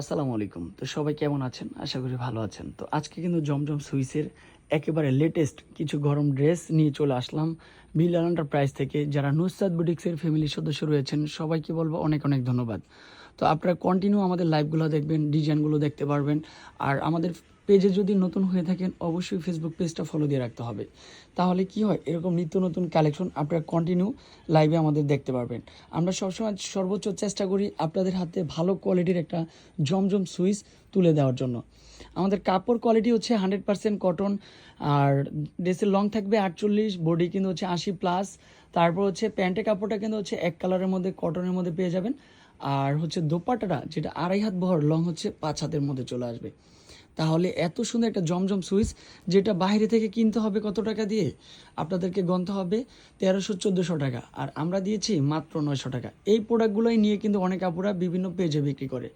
আসসালামু আলাইকুম। তো সবাই কেমন আছেন? আশা করি ভালো আছেন। তো আজকে কিন্তু জমজম সুইসের একেবারে লেটেস্ট কিছু গরম ড্রেস নিয়ে চলে আসলাম বিলাল এন্টারপ্রাইজ থেকে। যারা নুসরাত বুটিক্সের ফ্যামিলির সদস্য রয়েছেন সবাইকে বলবো অনেক অনেক ধন্যবাদ। তো আপনারা কন্টিনিউ আমাদের লাইভগুলো দেখবেন, ডিজাইনগুলো দেখতে পারবেন। আর আমাদের পেজে যদি নতুন হয়ে থাকেন অবশ্যই ফেসবুক পেজটা ফলো দিয়ে রাখতে হবে। তাহলে কি হয়, এরকম নিত্য নতুন কালেকশন আপনারা কন্টিনিউ লাইভে আমাদের দেখতে পারবেন। আমরা সবসময় সর্বোচ্চ চেষ্টা করি আপনাদের হাতে ভালো কোয়ালিটির একটা জমজম সুইচ তুলে দেওয়ার জন্য। আমাদের কাপড় কোয়ালিটি হচ্ছে 100% কটন। আর ড্রেসের লং থাকবে 48, বডি কিন্তু হচ্ছে 80+। তারপর হচ্ছে প্যান্টের কাপড়টা কিন্তু হচ্ছে এক কালারের মধ্যে কটনের মধ্যে পেয়ে যাবেন। আর হচ্ছে দোপাট্টাটা যেটা 2.5 হাত বহর, লং হচ্ছে 5 হাতের মধ্যে চলে আসবে। তাহলে এত সুন্দর একটা জমজম সুইচ যেটা বাইরে থেকে কিনতে হবে কত টাকা দিয়ে, আপনাদেরকে গণতে হবে 1300-1400 টাকা, আর আমরা দিয়েছি মাত্র 900 টাকা। এই প্রোডাক্টগুলোই নিয়ে কিন্তু অনেক আপুরা বিভিন্ন পেজে বিক্রি করে।